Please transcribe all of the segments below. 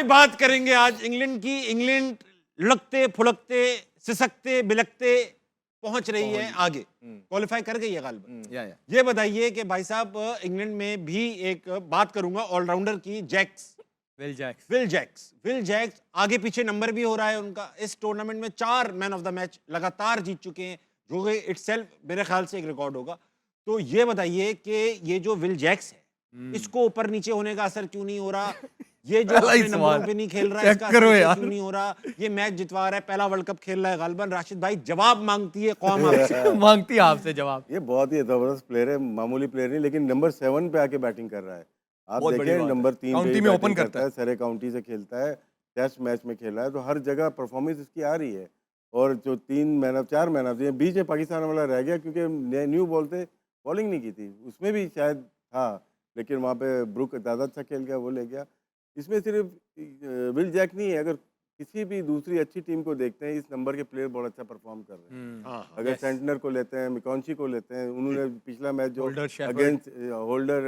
भाई बात करेंगे आज इंग्लैंड की। इंग्लैंड लुढ़कते फुलकते सिसकते बिलकते पहुंच रही है आगे, क्वालिफाई कर गई है गालिबन। ये बताइए कि भाई साहब इंग्लैंड में भी एक बात करूंगा ऑलराउंडर की, विल जैक्स आगे पीछे नंबर भी हो रहा है उनका। इस टूर्नामेंट में 4 मैन ऑफ द मैच लगातार जीत चुके हैं, जो कि इटसेल्फ मेरे ख्याल से एक रिकॉर्ड होगा। तो ये बताइए कि ये जो विल जैक्स है इसको ऊपर नीचे होने का असर क्यों नहीं हो रहा? ये जो अपने नंबरों पे नहीं खेल रहा है इसका असर क्यों नहीं हो रहा? ये मैच जितवा रहा है, पहला वर्ल्ड कप खेल रहा है गालिबन। राशिद भाई जवाब मांगती है कौम आपसे। मांगती है आपसे जवाब। ये बहुत ही जबरदस्त प्लेयर है, मामूली प्लेयर नहीं, लेकिन नंबर 7 पे आके बैटिंग कर रहा है। आप देखें नंबर 3 काउंटी में ओपन करता है, सरे काउंटी से खेलता है, टेस्ट मैच में खेला है, तो हर जगह परफॉर्मेंस इसकी आ रही है। और जो 4 मैन ऑफ ये बीच में पाकिस्तान वाला रह गया क्योंकि न्यू बॉल से बॉलिंग नहीं की थी, उसमें भी शायद था, लेकिन वहाँ पे ब्रुक ज़्यादा अच्छा खेल गया, वो ले गया। इसमें सिर्फ विल जैक नहीं है, अगर किसी भी दूसरी अच्छी टीम को देखते हैं, इस नंबर के प्लेयर बहुत अच्छा परफॉर्म कर रहे हैं। अगर सेंटनर को लेते हैं, मिकॉन्ची को लेते हैं, उन्होंने पिछला मैच जो अगेंस्ट होल्डर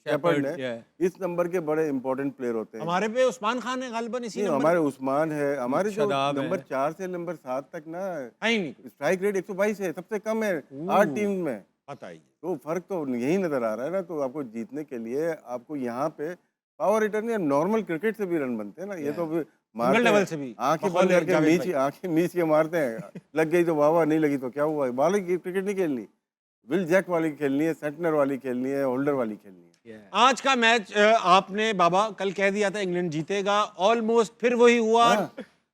शेफर्ड ने, इस नंबर के बड़े इंपॉर्टेंट प्लेयर होते हैं। हमारे पे उस्मान खान है गालिबन, इसी नंबर हमारे उस्मान है, हमारे जो नंबर 4 से नंबर 7 तक ना स्ट्राइक रेट 122 है, सबसे कम है 8 टीम में। बताइए, तो फर्क तो यही नजर आ रहा है ना। तो आपको जीतने के लिए आपको यहाँ पे पावर हिटर नहीं, नॉर्मल क्रिकेट से भी रन बनते हैं ना। ये तो लेवल से भी आंखें बंद करके आंखें मीच के मारते हैं, लग गई तो वाह वाह, नहीं लगी तो क्या हुआ। वाली क्रिकेट नहीं खेलनी, विल जैक वाली खेलनी है, सेंटनर वाली खेलनी है, होल्डर वाली खेलनी है। आज का मैच आपने बाबा कल कह दिया था इंग्लैंड जीतेगा, ऑलमोस्ट फिर वही हुआ।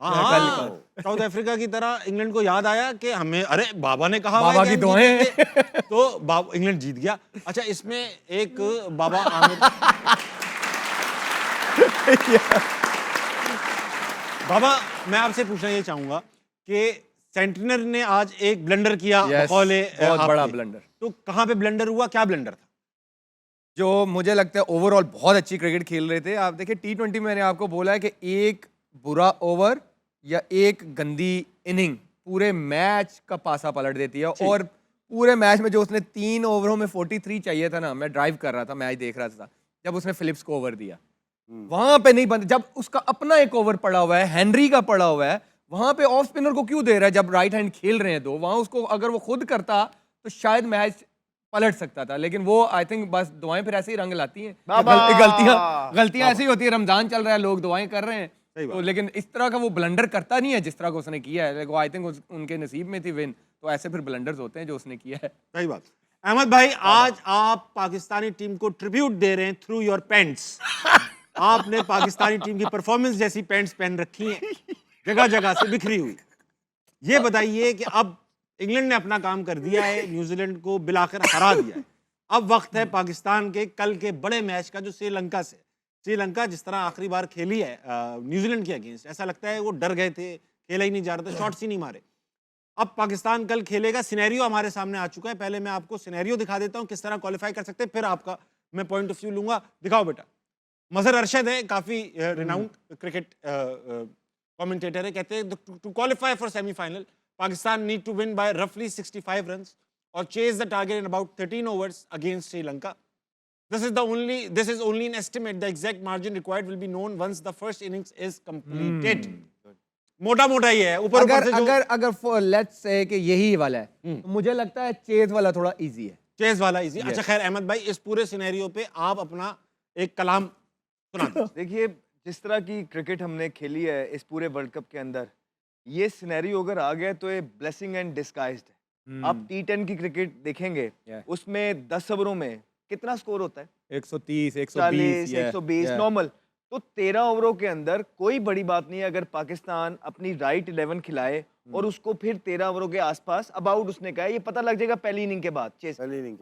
हाँ, साउथ अफ्रीका की तरह इंग्लैंड को याद आया कि हमें, अरे बाबा ने कहा बाबा की दुआएं, तो इंग्लैंड जीत गया। अच्छा, इसमें एक बाबा आमिर बाबा, मैं आपसे पूछना ये चाहूंगा कि सेंटनर ने आज एक ब्लंडर किया, बहुत बड़ा ब्लंडर। तो कहां पे ब्लंडर हुआ, क्या ब्लंडर था? जो मुझे लगता है ओवरऑल बहुत अच्छी क्रिकेट खेल रहे थे। आप देखिए T20 मैंने आपको बोला है कि एक बुरा ओवर या एक गंदी इनिंग पूरे मैच का पासा पलट देती है। और पूरे मैच में जो उसने 3 ओवरों में 43 चाहिए था ना, मैं ड्राइव कर रहा था, मैच देख रहा था, जब उसने फिलिप्स को ओवर दिया वहां पे नहीं बनते। जब उसका अपना एक ओवर पड़ा हुआ है, हेनरी का पड़ा हुआ है, वहां पे ऑफ स्पिनर को क्यों दे रहा है? जब राइट हैंड खेल रहे हैं दो, वहां उसको अगर वो खुद करता तो शायद मैच पलट सकता था। लेकिन वो आई थिंक बस दुआएं फिर ऐसे ही रंग लाती हैं। गलतियां ऐसी ही होती है। रमजान चल रहा है, लोग दुआएं कर रहे हैं, तो लेकिन इस तरह का वो ब्लंडर करता नहीं है जिस तरह का उसने किया है। आई थिंक उनके नसीब में थी विन, तो ऐसे फिर ब्लंडर्स होते हैं जो उसने किया है। सही बात। अहमद भाई, आज आप पाकिस्तानी टीम को ट्रिब्यूट दे रहे हैं थ्रू योर पैंट्स। आपने पाकिस्तानी टीम की परफॉर्मेंस जैसी पैंट्स पहन रखी हैं, जगह जगह से बिखरी हुई। ये बताइए कि अब इंग्लैंड ने अपना काम कर दिया है, न्यूजीलैंड को बिलाकर हरा दिया है। अब वक्त है पाकिस्तान के कल के बड़े मैच का, जो श्रीलंका से। श्रीलंका जिस तरह आखिरी बार खेली है न्यूजीलैंड के अगेंस्ट, ऐसा लगता है वो डर गए थे, खेला ही नहीं जा रहा था, शॉट्स ही नहीं मारे। अब पाकिस्तान कल खेलेगा, सिनेरियो हमारे सामने आ चुका है। पहले मैं आपको सिनेरियो दिखा देता हूँ किस तरह क्वालिफाई कर सकते हैं, फिर आपका मैं पॉइंट ऑफ व्यू लूंगा। दिखाओ बेटा। मजहर अरशद है, काफी रिनाउंड क्रिकेट कमेंटेटर है, कहते हैं to qualify for semifinal Pakistan need to win by रफली 65 रन्स और chase the target in about 13 overs against Sri Lanka. This is only an estimate. The exact margin required will be known once the first innings is completed. मोटा मोटा ही है। ऊपर अगर let's say कि यही वाला है, तो मुझे लगता है चेज वाला थोड़ा इजी है। चेज वाला इजी। अच्छा, खैर अहमद भाई, इस पूरे सिनेरियो पे आप अपना एक कलाम सुना दो। देखिए, जिस तरह की क्रिकेट हमने खेली है इस पूरे वर्ल्ड कप के अंदर, ये सिनेरियो अगर आ गया तो ये ब्लेसिंग एंड डिस्गाइज्ड है। आप T10 की क्रिकेट देखेंगे, उसमें 10 ओवरों में कितना स्कोर होता है? 130, 120, 120 नॉर्मल। तो 13 ओवरों के अंदर कोई बड़ी बात नहीं है अगर पाकिस्तान अपनी राइट 11 खिलाए और उसको फिर 13 ओवरों के आसपास अबाउट उसने कहा, ये पता लग जाएगा पहली इनिंग के बाद।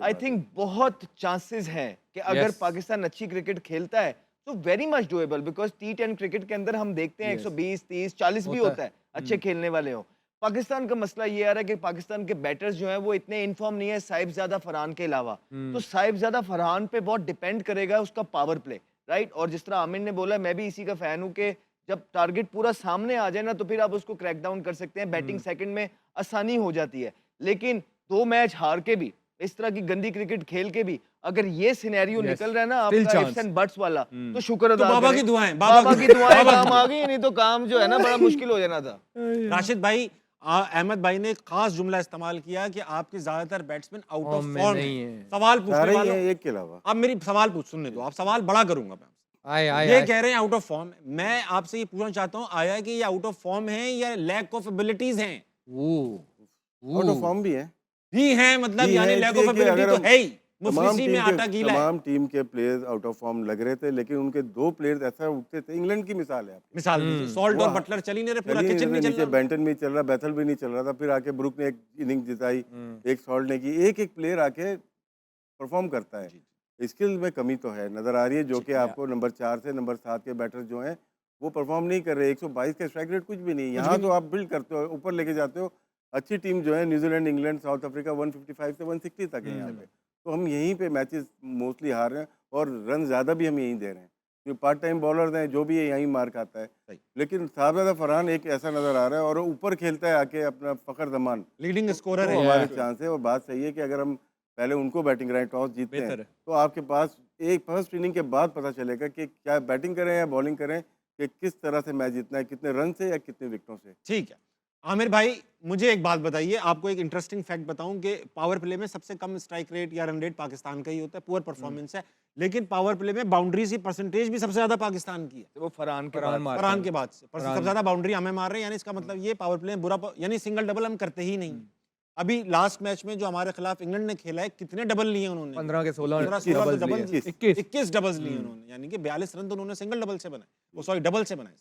आई थिंक बहुत चांसेस हैं कि अगर पाकिस्तान अच्छी क्रिकेट खेलता है तो very much doable, because T10 cricket के अंदर हम देखते हैं 120, 30, 40 भी होता है अच्छे खेलने वाले हो। पाकिस्तान का मसला ये आ रहा है कि पाकिस्तान के बैटर्स जो हैं वो इतने इनफॉर्म नहीं है साहिबजादा फरहान के अलावा। तो साहिबजादा फरहान पे बहुत डिपेंड करेगा उसका पावर प्ले, राइट। और जिस तरह आमिर ने बोला, मैं भी इसी का फैन हूं कि जब टारगेट पूरा सामने आ जाए ना तो फिर आप उसको क्रैक डाउन कर सकते हैं, बैटिंग सेकंड में आसानी हो जाती है। लेकिन 2 मैच हार के भी, इस तरह की गंदी क्रिकेट खेल के भी अगर ये सिनेरियो Yes. निकल रहा है ना Still आपका chance. इफ्स एंड बट्स वाला, तो शुक्र अदा बाबा करें। की दुआएं, बाबा की दुआएं काम आ गई, नहीं तो काम जो है ना बड़ा मुश्किल हो जाना था। राशिद भाई, अहमद भाई ने एक खास जुमला इस्तेमाल किया कि आपके ज्यादातर बैट्समैन आउट ऑफ फॉर्म में फॉर्म नहीं हैं। है। सवाल सारे पूछने ही वालों, हैं एक के अलावा। आप मेरी सवाल सुनने दो, आप सवाल बड़ा करूंगा मैं आपसे। आए आए ये आए। कह रहे हैं आउट ऑफ फॉर्म, मैं आपसे ये पूछना चाहता हूँ, आया कि ये आउट ऑफ फॉर्म है या लैक ऑफ एबिलिटीज हैं? आउट ऑफ फॉर्म भी है। भी हैं, मतलब भी यानी है, लैक इसलिए ऑफ कि एबिलिटी अगर तो हम है ही, मुफलिसी में आटा गीला है। तमाम टीम के प्लेयर्स आउट ऑफ फॉर्म लग रहे थे, लेकिन उनके 2 प्लेयर्स ऐसा उठते थे। इंग्लैंड की मिसाल है आपकी। मिसाल दीजिए, सॉल्ट और वाह। बटलर चल ही नहीं रहे, पूरा चलिए, किचन नहीं चल नीचे रहा। बेंटन भी चल रहा, बैथल भी नहीं चल रहा था, फिर आके ब्रुक ने एक इनिंग जिताई, एक सॉल्ट ने की। एक एक प्लेयर आके परफॉर्म करता है। स्किल में कमी तो है, नजर आ रही है, जो कि आपको नंबर 4 से नंबर 7 के बैटर जो हैं वो परफॉर्म नहीं कर रहे। 122 का स्ट्राइक रेट कुछ भी नहीं। यहाँ तो आप बिल्ड करते हो, ऊपर लेके जाते हो। अच्छी टीम जो है न्यूजीलैंड, इंग्लैंड, साउथ अफ्रीका 155 से 160 तक है यहाँ पे। तो हम यहीं पे मैचेस मोस्टली हार रहे हैं और रन ज़्यादा भी हम यहीं दे रहे हैं। जो पार्ट टाइम बॉलर हैं जो भी है यहीं मार खाता है। सही। लेकिन साहबजादा फरहान एक ऐसा नज़र आ रहा है और ऊपर खेलता है आके अपना फ़खर जमान, लीडिंग स्कोरर तो है। हमारे चांस है। और बात सही है कि अगर हम पहले उनको बैटिंग कराएं, टॉस जीतते बेहतर हैं, है। तो आपके पास एक फर्स्ट इनिंग के बाद पता चलेगा कि क्या बैटिंग करें या बॉलिंग करें, कि किस तरह से मैच जीतना है, कितने रन से या कितने विकेटों से। ठीक है आमिर भाई, मुझे एक बात बताइए, आपको एक इंटरेस्टिंग फैक्ट बताऊं कि पावर प्ले में सबसे कम स्ट्राइक रेट या रन रेट पाकिस्तान का ही होता है, पुअर परफॉर्मेंस है, लेकिन पावर प्ले में बाउंड्रीज की परसेंटेज भी सबसे ज्यादा पाकिस्तान की है। वो फरहान के फरहान बाद मारता फरहान है। के बाद से सबसे ज्यादा बाउंड्री हमें मार रहे हैं, यानी इसका मतलब ये पावर प्ले में यानी सिंगल डबल हम करते ही नहीं। अभी लास्ट मैच में जो हमारे खिलाफ इंग्लैंड ने खेला है, कितने डबल लिए उन्होंने? 15 के 16 16 डबल डबल, लिए। 21 डबल्स लिए उन्होंने, यानी कि 42 रन तो उन्होंने सिंगल डबल से बनाए, वो सॉरी डबल से बनाए।